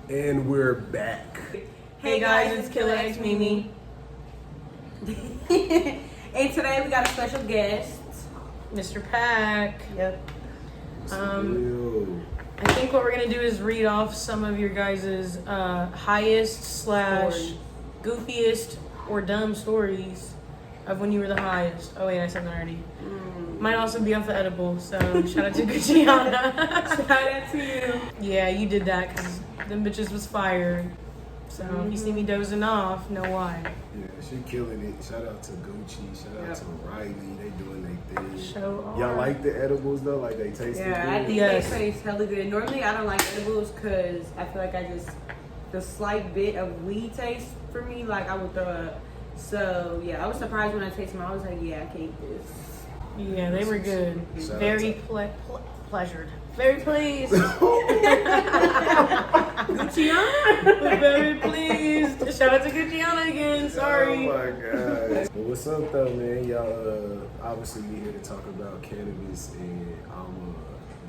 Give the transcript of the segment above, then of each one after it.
And we're back. Hey guys, it's Killer X Mimi. And today we got a special guest. Mr. Pack. Yep. I think what we're gonna do is read off some of your guys' highest / goofiest or dumb stories of when you were the highest. Oh wait, I said that already. Might also be off the edible, so shout out to Gucciana. Shout out to you. Yeah, you did that because them bitches was fire. So if you see me dozing off, know why. Yeah, she killing it. Shout out to Gucci. Shout out to Riley. They doing their thing. Show Y'all off. like the edibles though? Like they taste Yeah, I good? think Yes. they taste hella good. Normally I don't like edibles because I feel like the slight bit of weed taste for me, like I would throw up. So yeah, I was surprised when I tasted them. I was like, yeah, I can't eat this. Yeah, they were good. Shout out Very to- pleasured. Very pleased. Gucciana? Very pleased. Shout out to Gucciana again. Sorry. Oh my god. But what's up though, man? Y'all obviously we here to talk about cannabis, and I'm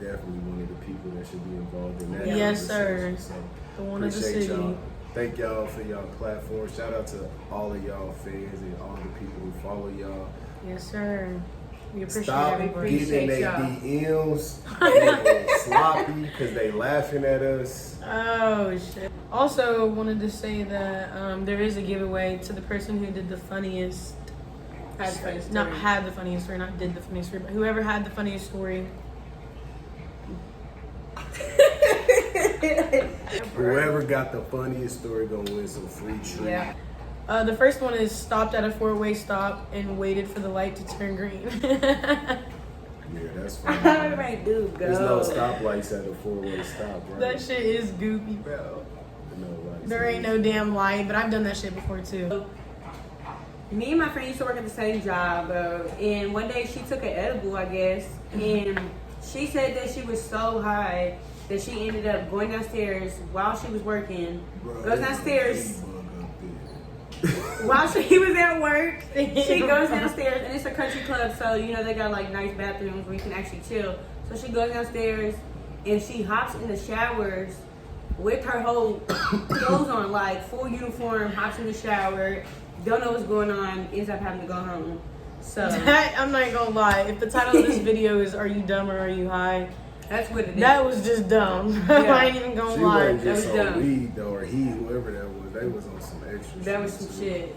definitely one of the people that should be involved in that. Yes, conversation. sir. So The one of the appreciate city. y'all. Thank y'all for y'all platform. Shout out to all of y'all fans and all the people who follow y'all. Yes, sir. We appreciate Stop everybody. getting in their y'all. DMs and sloppy because they laughing at us. Oh shit. Also wanted to say that there is a giveaway to the person who did the funniest. Had the funniest Not story. had the funniest story, not did the funniest story, but whoever had the funniest story. Whoever got the funniest story gonna win some free treat. Yeah. The first one is stopped at a 4-way stop and waited for the light to turn green. Yeah, that's funny. Alright, dude, go. There's no stoplights at a 4-way stop, right? That shit is goofy, bro. No lights. There ain't no damn light, but I've done that shit before too. Me and my friend used to work at the same job, and one day she took an edible, I guess, and she said that she was so high that she ended up going downstairs while she was working. Bro, Goes there's a downstairs ladybug up there. while she was at work. She goes downstairs, and it's a country club, so you know they got like nice bathrooms where you can actually chill. So she goes downstairs and she hops in the showers with her whole clothes on, like full uniform, hops in the shower, don't know what's going on, ends up having to go home. So That, I'm not gonna lie. If the title of this video is "Are you dumb or are you high?" that's what it is. That was just dumb. Yeah. I ain't even gonna She lie. wasn't just That was on dumb. weed though, or he, whoever that was. They was on some extra. That was too. some shit.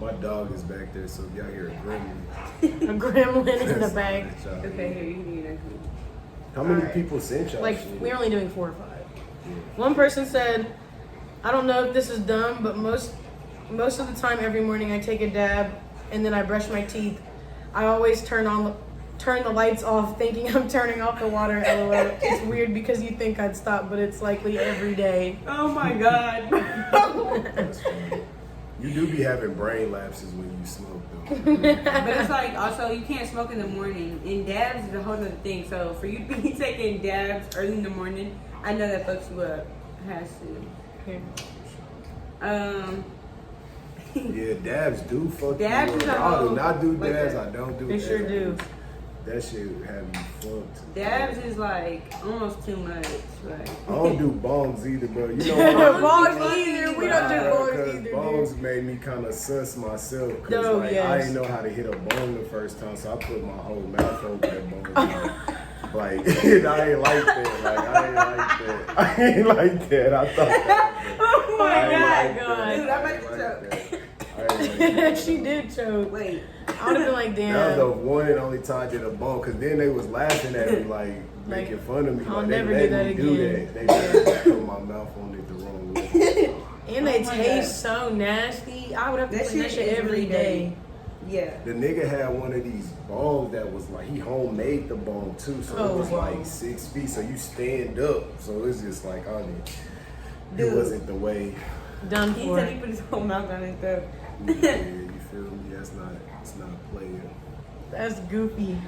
My dog is back there, so if y'all hear a gremlin. A gremlin in the that's bag. not y'all Okay, hear. here you need that. How many Alright. people sent y'all Like shit? we're only doing 4 or 5. One person said, "I don't know if this is dumb, but most of the time, every morning I take a dab and then I brush my teeth. I always turn the lights off, thinking I'm turning off the water. LOL. It's weird because you think I'd stop, but it's likely every day." Oh my god. That's funny. You do be having brain lapses when you smoke though. But it's like also you can't smoke in the morning, and dabs is a whole other thing. So for you to be taking dabs early in the morning, I know that fucks you up. Has to. Here. Yeah, dabs do fuck Dabs you is up. a I do whole- not do like dabs. that. I don't do They dabs. sure do. That shit have you fucked. Dabs is like almost too much. Like I don't do bongs either, bro. You know why? Bongs either. We don't do bongs Because either, bongs dude. made me kind of sus myself. Because Oh, like, I yes. didn't know how to hit a bong the first time, so I put my whole mouth over that bong. Like, I ain't like that. Like, I ain't like that. I ain't like that. I thought that. oh my I ain't god, like God. dude, I might that. choke. I ain't like that. She did choke. Wait, I would have been like, That was the damn. one and only time I did a bong, because then they was laughing at me, like, making fun of me. I'll like, never they do let that me do again. that. They let me put my mouth on it the wrong way. And they Oh my taste so nasty. I would have to That clean that shit shit is every really day. yeah. The nigga had one of these bongs that was like, he homemade the bong too, so Oh, it was wow. like 6 feet, so you stand up, so it's just like, oh, it Dude. wasn't the way. Done He for. said he put his whole mouth on his throat. Yeah, you feel me? It's not playing. That's goofy.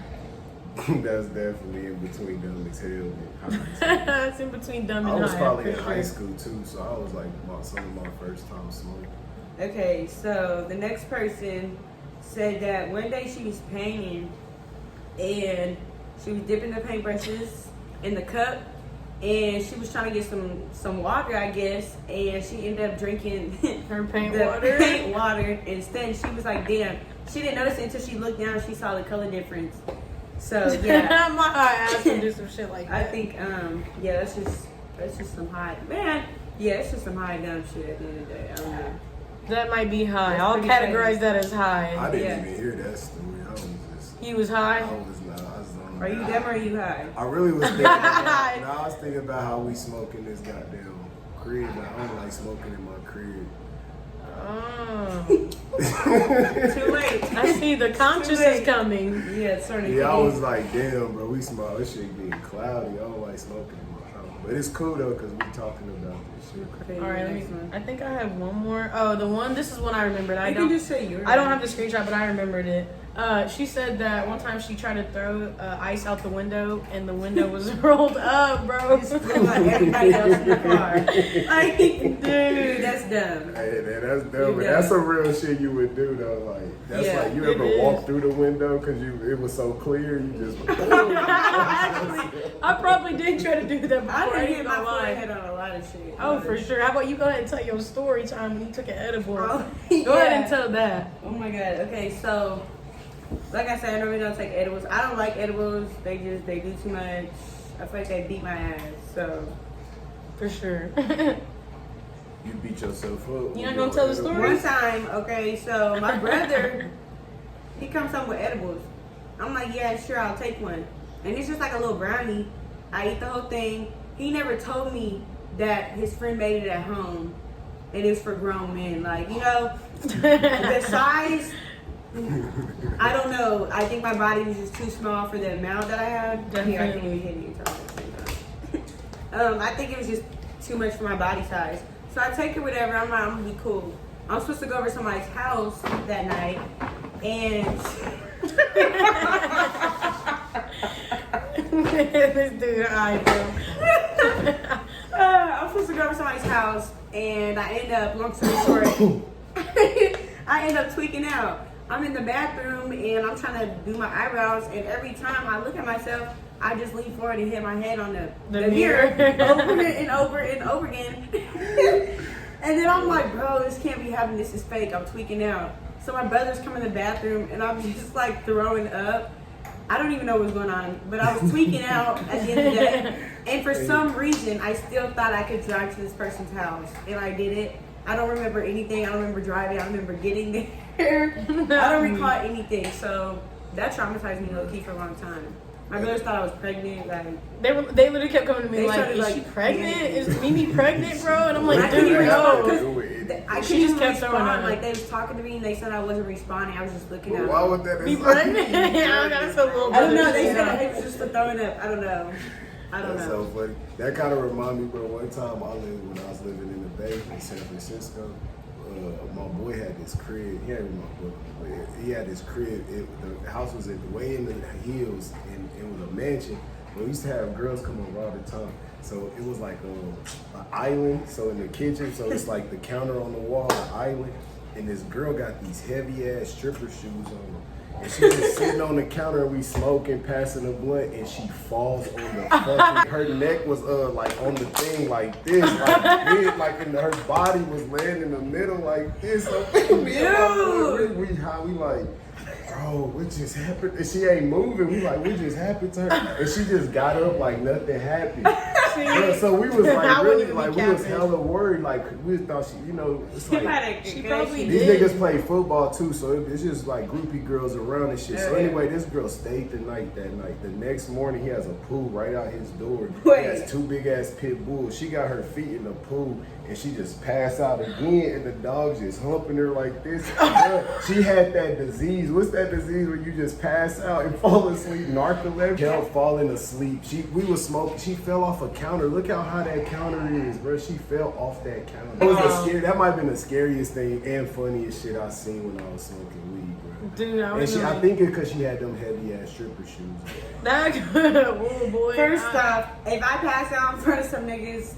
That's definitely in between dumb as hell and high. That's in between dumb and I was high. probably in for high sure. school too, so I was like some of my first time smoking. Okay, so the next person said that one day she was painting and she was dipping the paintbrushes in the cup and she was trying to get some water, I guess, and she ended up drinking Her paint the water. paint water instead. She was like, damn. She didn't notice it until she looked down and she saw the color difference. So yeah, My ass can do some shit like that. I think yeah, that's just some high man. Yeah, it's just some high dumb shit at the end of the day. I don't know. That might be high. That's I'll pretty categorize crazy. that as I high. didn't Yeah. even hear that story. I was just. He was high. I was not. I was on. Are you them or are you high? I really was thinking about. No, I was thinking about how we smoke in this goddamn crib. And I don't like smoking in my crib. Oh. Too late. I see the conscious Too late. is coming. Yeah, it's starting to Yeah, I kick was in. like, damn, bro, we smoke. This shit getting cloudy. I don't like smoking in my house. But it's cool though, because we talking about this shit. Okay, All right, next one. I think I have one more. Oh, this is one I remembered. I You don't can just say yours. I don't have the screenshot, but I remembered it. She said that one time she tried to throw ice out the window and the window was rolled up, bro. Just feel like everybody else in the car. Like, dude, that's dumb. Hey, man, that's dumb. You But dumb. that's some real shit you would do though. Like that's Yeah, like you it ever is. walk through the window because it was so clear. You just. Actually, I probably did try to do that before. I I didn't ain't hit my gonna lie. forehead on a lot of shit. Oh, for sure. How about you go ahead and tell your story time when you took an edible? Oh, Go ahead and yeah. tell that. Oh my god. Okay, so like I said, I normally don't take edibles. I don't like edibles. They do too much. I feel like they beat my ass. So For sure. You beat yourself up. You not gonna tell the story? one time, okay, so my brother, he comes home with edibles. I'm like, yeah, sure, I'll take one. And it's just like a little brownie. I eat the whole thing. He never told me that his friend made it at home, and it's for grown men. Like, you know, the size. I don't know. I think my body was just too small for the amount that I had. Here, I can't even hit you. I think it was just too much for my body size. So I take it, whatever. I'm like, I'm gonna be cool. I'm supposed to go over to somebody's house that night, and This dude, alright, bro. I'm supposed to go over to somebody's house, and I end up, long story short, I end up tweaking out. I'm in the bathroom, and I'm trying to do my eyebrows, and every time I look at myself, I just lean forward and hit my head on the mirror over and over and over again. And then I'm like, bro, this can't be happening. This is fake. I'm tweaking out. So my brother's come in the bathroom, and I'm just like throwing up. I don't even know what's going on, but I was tweaking out at the end of the day. And for some reason, I still thought I could drive to this person's house, and I did it. I don't remember anything. I don't remember driving. I don't remember getting there. I don't recall anything. So that traumatized me low key for a long time. My brothers thought I was pregnant. Like, They literally kept coming to me They like, started, is like, she pregnant? panicking. Is Mimi pregnant, bro? And I'm I like, couldn't dude, even no. respond. I She couldn't just even kept throwing respond. up. Like, they was talking to me, and they said I wasn't responding. I was just looking at Why them. would that Be pregnant? Yeah, that's a little I don't know. brother They shit. said it was just for throwing up. I don't know. I don't That's know. so funny. That kind of remind me, bro. One time when I was living in the Bay in San Francisco, my boy had this crib. He had my boy, but he had this crib. The house was way in the hills, and it was a mansion. But we used to have girls come over all the time. So it was like an island. So in the kitchen, so it's like the counter on the wall, the island, and this girl got these heavy ass stripper shoes on. And she was sitting on the counter and we smoking, passing a blunt, and she falls on the fucking, her neck was like on the thing like this, and her body was laying in the middle like this. So me and my boy, we like, bro, what just happened? And she ain't moving. We just happened to her. And she just got up like nothing happened. Bro, so we was I like wouldn't really even like be we was capping. hella worried, like we thought she, it's like She probably these did. niggas play football too, so it's just like groupie girls around and shit. So Yeah. anyway, this girl stayed the night that night. The next morning, he has a pool right out his door. Wait. He has 2 big ass pit bulls. She got her feet in the pool and she just passed out again, and the dog just humping her like this. She had that disease. What's that disease where you just pass out and fall asleep? Narcolepsy. Kept falling asleep. We was smoking. She fell off a counter. Look how high that counter is, bro. She fell off that counter. That might have been the scariest thing and funniest shit I seen when I was smoking weed, bro. Dude, I And was I like, think it's because she had them heavy ass stripper shoes. that oh boy. First off, if I pass out in front of some niggas,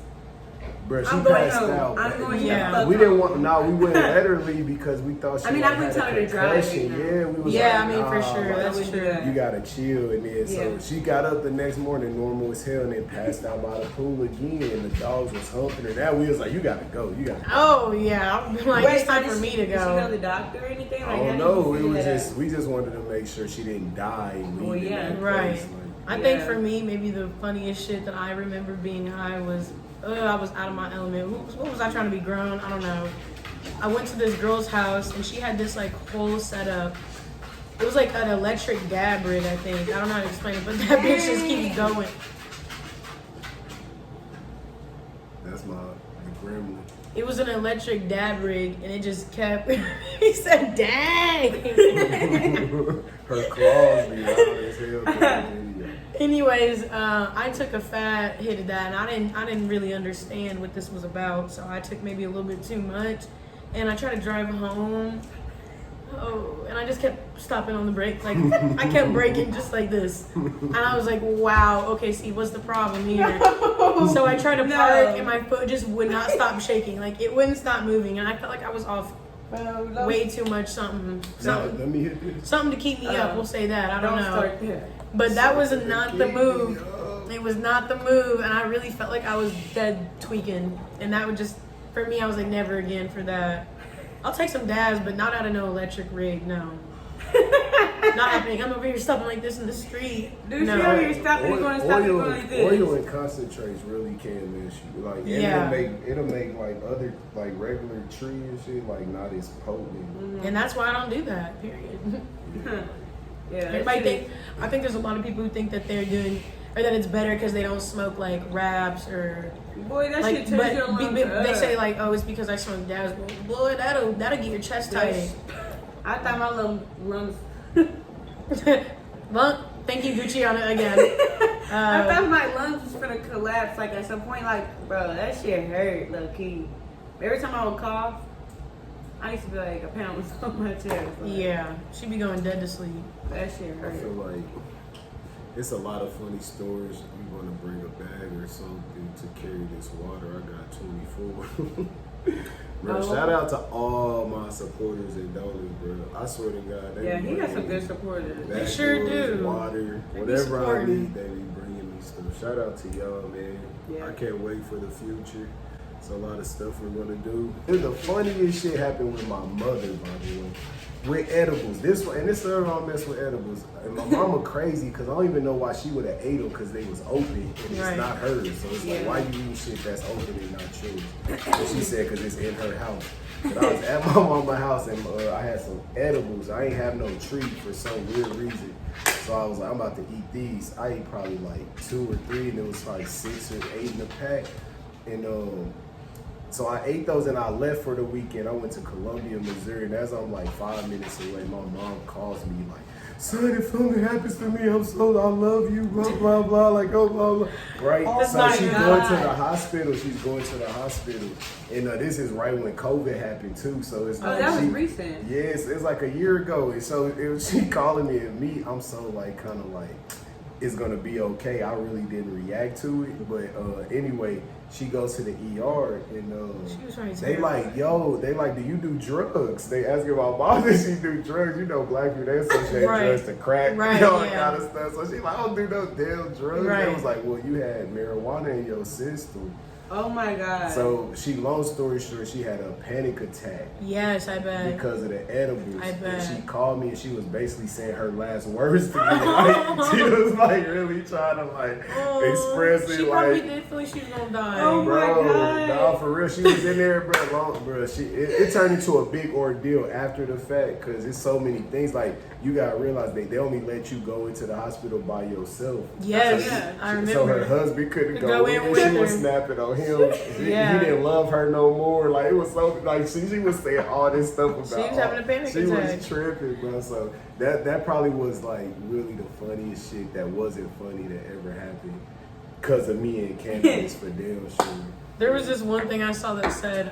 Bro, she I'm going passed home. out. I'm going to Yeah. the fuck We didn't home. want. No, we wouldn't let her leave because we thought she. I mean, like, I wouldn't had tell a her to drive, concussion. you know. Yeah, we was Yeah, like, I mean, for nah, sure, like, that's wouldn't do true. that. you gotta chill, and then so Yeah. she got up the next morning normal as hell, and then passed out by the pool again. And the dogs was humping her. That we was like, you gotta go, you gotta go. Oh yeah, I'm like it's time for me to Did she go to go. the doctor or anything? I Like, don't how know. did It you was figure that just we just wanted to make sure she didn't die. Well, leaving yeah. that Right. place, like, I think Yeah. for me, maybe the funniest shit that I remember being high was, I was out of my element. What was I trying to be grown? I don't know. I went to this girl's house and she had this like whole setup. It was like an electric dab rig, I think. I don't know how to explain it, but that bitch just keeps going. That's my the gremlin. It was an electric dab rig and it just kept. He said, "Dang." Her claws be loud as hell. through the video. Anyways, I took a fat hit of that, and I didn't really understand what this was about, so I took maybe a little bit too much, and I tried to drive home. Oh, and I just kept stopping on the brake, like I kept braking just like this, and I was like, "Wow, okay, see, what's the problem here?" So I tried to No. park, and my foot just would not stop shaking, like it wouldn't stop moving, and I felt like I was off way too much something, Now, let me hit this. something to keep me up. We'll say that. I don't know. Start there. But that was not the move. It was not the move, and I really felt like I was dead tweaking. And that would just, for me, I was like, never again for that. I'll take some dabs, but not out of no electric rig, no. Not happening. I'm over here stopping like this in the street. Dude, No. she over here stopping and going to stop and Oil, going like this. oil and concentrates really can mess you. Like, and Yeah. it'll make like other like regular tree and shit like not as potent. And that's why I don't do that, period. Yeah, Everybody think, I think there's a lot of people who think that they're doing, or that it's better because they don't smoke like wraps or boy, that like, shit turns your but lungs they up. say like, oh, it's because I smoke dabs. Well, boy, that'll get your chest tight. I thought my little lungs. Well, thank you, Gucciana, again. I thought my lungs was gonna collapse. Like at some point, like bro, that shit hurt, low key. Every time I would cough, I used to be like a pound was on my chest. Like, Yeah, she be going dead to sleep. that shit I hurt. feel like it's a lot of funny stories. We want to bring a bag or something to carry this water. I got 24. Bro, Oh. shout out to all my supporters and donors, bro. I swear to God, they Yeah, be he got some bringing good supporters. They sure vegetables, do. Water, They be whatever I supporting. need, they be bringing me stuff. Shout out to y'all, man. Yeah. I can't wait for the future. It's a lot of stuff we're gonna do. And the funniest shit happened with my mother, by the way. With edibles. This one, and this third I mess with edibles. And my mama crazy because I don't even know why she would have ate them because they was open and it's Right. not hers. So it's like, Yeah. why you eat shit that's open and not yours? And she said because it's in her house. But I was at my mama's house and I had some edibles. I ain't have no tree for some weird reason. So I was like, I'm about to eat these. I ate probably like 2 or 3 and it was like 6 or 8 in the pack. And so I ate those and I left for the weekend. I went to Columbia, Missouri, and as I'm like 5 minutes away, my mom calls me like, son, if something happens to me, I love you, blah, blah, blah, like, oh, blah, blah. Right? Oh so my she's God. going to the hospital. She's going to the hospital. And this is right when COVID happened too. So it's Oh, like that was she, recent. Yes, it's like a year ago. And so it was she calling me and me, I'm so like kind of like it's gonna be okay. I really didn't react to it. But anyway, she goes to the ER and She was trying to they tell like, yo, they like, do you do drugs? They asking my mom if she do drugs. You know, black people, they associate Right. drugs to crack, Right, all that yeah. kind of stuff. So she like, I don't do no damn drugs. Right. They was like, well, you had marijuana in your system. Oh my god. So long story short, she had a panic attack Yes, I bet. because of the edibles. I bet. And she called me and she was basically saying her last words to me. Like, she was like really trying to like express it She like. probably did feel like she was gonna die. Oh my Bro, God. nah, for real, she was in there, bro. It turned into a big ordeal after the fact because it's so many things. Like you gotta realize they only let you go into the hospital by yourself. Yes, Yeah. I remember. So her husband couldn't Could go, go in. in with She was her. snapping on him. Yeah. He didn't love her no more. Like it was so like she was saying all this stuff about. She was having a panic She attack. was tripping, bro. So that probably was like really the funniest shit that wasn't funny that ever happened because of me and Candace for damn sure. There was this one thing I saw that said,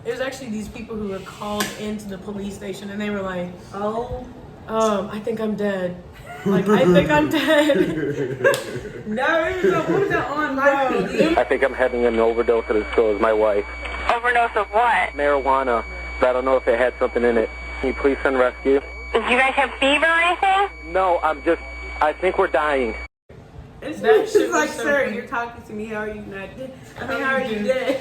it was actually these people who were called into the police station and they were like, oh, I think I'm dead. Like, I think I'm dead. No, it was what was that on live PD? I think I'm having an overdose at the store with my wife. Overdose of what? Marijuana. But I don't know if it had something in it. Can you please send rescue? Do you guys have fever or anything? No, I think we're dying. It's That shit like, was so sir, funny. you're talking to me. How are you not dead? I mean, how are you dead?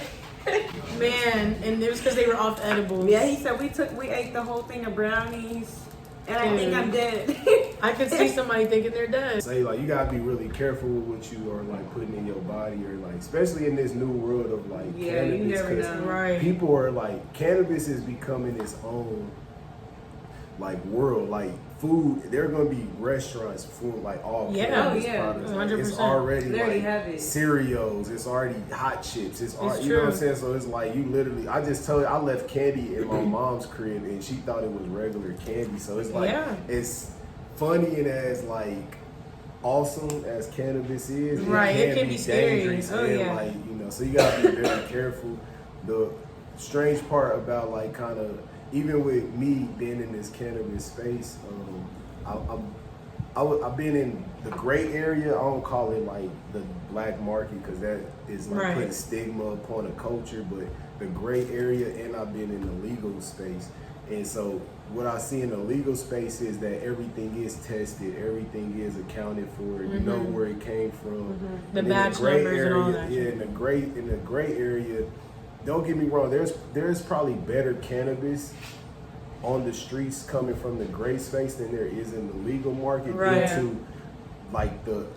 Man, and it was because they were off edibles. Yeah, he said we ate the whole thing of brownies, and I think I'm dead. I could see somebody thinking they're dead. Say like you gotta be really careful with what you are like putting in your body, or like especially in this new world of like Yeah, you cannabis. never 'Cause know. Right. people are like cannabis is becoming its own like world. Like food, there are gonna be restaurants food like all Yeah. cannabis Oh, yeah. products. Like, 100%. it's already They already like have it. cereals. It's already hot chips. It's already, you know what I'm true. saying. So it's like you literally. I just told you I left candy in my mom's crib and she thought it was regular candy. So it's like Yeah. it's funny and as like awesome as cannabis is, Right, it can be scary. dangerous Oh, and yeah. like so you gotta be very careful. The strange part about like kind of even with me being in this cannabis space, I've been in the gray area. I don't call it like the black market because that is like Right. putting stigma upon a culture, but the gray area, and I've been in the legal space. And so what I see in the legal space is that everything is tested, everything is accounted for, you know where it came from. The And in batch numbers and all that Yeah, shit. in the gray area, don't get me wrong, there's probably better cannabis on the streets coming from the gray space than there is in the legal market Right. due to like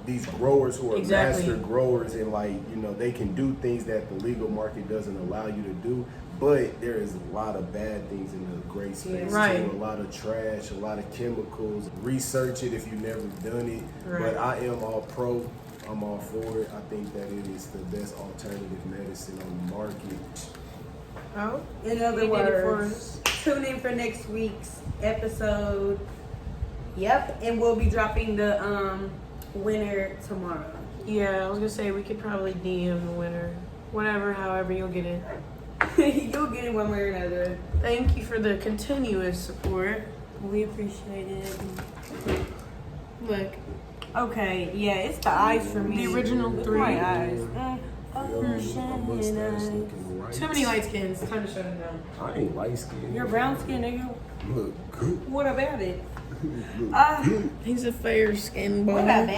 these growers who are Exactly. master growers, and like they can do things that the legal market doesn't allow you to do. But there is a lot of bad things in the gray space Right. too. A lot of trash, a lot of chemicals. Research it if you've never done it. Right. But I am all pro. I'm all for it. I think that it is the best alternative medicine on the market. Oh, In other He did it for words, tune in for next week's episode. Yep, and we'll be dropping the winner tomorrow. yeah. I was gonna say we could probably DM the winner, whatever, however you'll get it. You'll get it one way or another. Thank you for the continuous support. We appreciate it. Look, Okay, yeah, it's the eyes for me. The original It's 3. my eyes. My mustache looking right. too many light skins. Time to shut it down. I ain't light skinned. You're brown skin, nigga. Look good. What about it? He's a fair skinned boy. What about it?